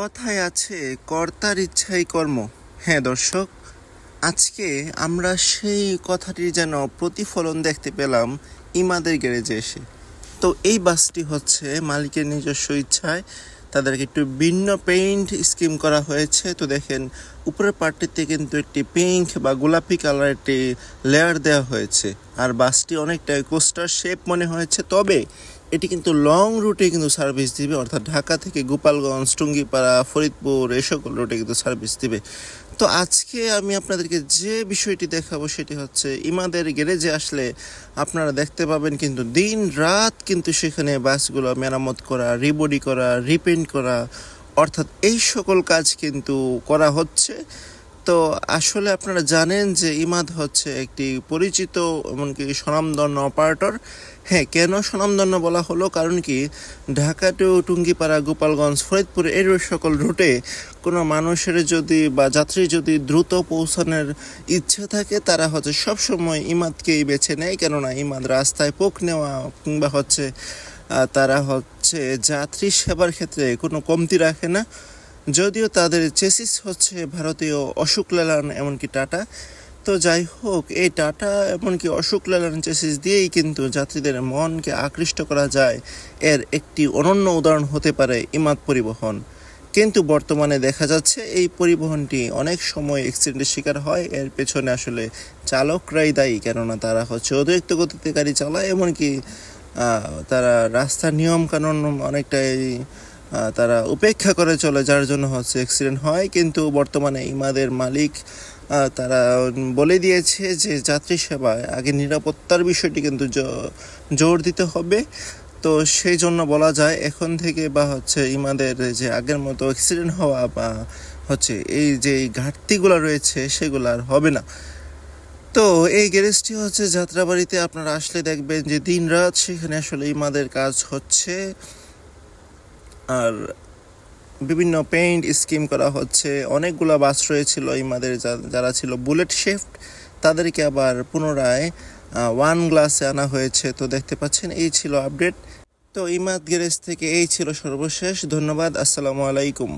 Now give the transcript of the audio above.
কথায় আছে কর্তার ইচ্ছাই কর্ম। হ্যাঁ দর্শক, আজকে আমরা সেই কথাটির যেন প্রতিফলন দেখতে পেলাম ইমাদের গ্যারেজে এসে। তো এই বাসটি হচ্ছে মালিকের নিজস্ব ইচ্ছায় তাদেরকে একটু ভিন্ন পেইন্ট স্কিম করা হয়েছে। তো দেখেন উপরের পার্টটিতে কিন্তু একটি পিঙ্ক বা গোলাপি কালার একটি লেয়ার দেওয়া হয়েছে, আর বাসটি অনেকটা কোস্টার শেপ মনে হয়েছে। তবে এটি কিন্তু লং রুটে কিন্তু সার্ভিস দিবে, অর্থাৎ ঢাকা থেকে গোপালগঞ্জ, টুঙ্গিপাড়া, ফরিদপুর এই সকল রুটে কিন্তু সার্ভিস দিবে। তো আজকে আমি আপনাদেরকে যে বিষয়টি দেখাবো সেটি হচ্ছে ইমাদের গ্যারেজে আসলে আপনারা দেখতে পাবেন কিন্তু দিন রাত কিন্তু সেখানে বাসগুলো মেরামত করা, রিবডি করা, রিপেন্ট করা, অর্থাৎ এই সকল কাজ কিন্তু করা হচ্ছে। তো আসলে আপনারা জানেন যে ইমাদ হচ্ছে একটি পরিচিত এমনকি স্বনামধন্য অপারেটর। হ্যাঁ, কেন স্বনামধন্য বলা হলো, কারণ কি ঢাকা টু টুঙ্গিপাড়া, গোপালগঞ্জ, ফরিদপুর এর সকল রুটে কোনো মানুষের যদি বা যাত্রী যদি দ্রুত পৌঁছানোর ইচ্ছা থাকে তারা হচ্ছে সবসময় ইমাদকেই বেছে নেয়। কেননা ইমাদ রাস্তায় পোক নেওয়া কিংবা হচ্ছে তারা হচ্ছে যাত্রী সেবার ক্ষেত্রে কোনো কমতি রাখে না। যদিও তাদের চেসিস হচ্ছে ভারতীয় অশোক লেল্যান্ড এমনকি টাটা। তো যাই হোক, এই টাটা এমনকি অশোক লেল্যান্ড চেসিস দিয়েই কিন্তু যাত্রীদের মনকে আকৃষ্ট করা যায়। এর একটি অনন্য উদাহরণ হতে পারে ইমাদ পরিবহন। কিন্তু বর্তমানে দেখা যাচ্ছে এই পরিবহনটি অনেক সময় অ্যাক্সিডেন্টের শিকার হয়। এর পেছনে আসলে চালকরাই দায়ী, কেননা তারা হচ্ছে অতিরিক্ত গতিতে গাড়ি চালায়, এমনকি তারা রাস্তার নিয়ম কানুন অনেকটাই তারা উপেক্ষা করে চলে, যার জন্য হচ্ছে অ্যাক্সিডেন্ট হয়। কিন্তু বর্তমানে ইমাদের মালিক তারা বলে দিয়েছে যে যাত্রী সেবায় আগে নিরাপত্তার বিষয়টি কিন্তু জোর দিতে হবে। তো সেই জন্য বলা যায় এখন থেকে বা হচ্ছে ইমাদের যে আগের মতো অ্যাক্সিডেন্ট হওয়া বা হচ্ছে এই যে ঘাটতিগুলো রয়েছে সেগুলো আর হবে না। তো এই গ্যারেজটি হচ্ছে যাত্রাবাড়িতে আপনারা আসলে দেখবেন যে দিন রাত সেখানে আসলে ইমাদের কাজ হচ্ছে, আর বিভিন্ন পেইন্ট স্কিম করা হচ্ছে। অনেকগুলো বাস রয়েছিল ইমাদের যারা ছিল বুলেট শিফট, তাদেরকে আবার পুনরায় ওয়ান গ্লাসে আনা হয়েছে। তো দেখতে পাচ্ছেন, এই ছিল আপডেট। তো ইমাদ গ্যারেজ থেকে এই ছিল সর্বশেষ। ধন্যবাদ, আসসালামু আলাইকুম।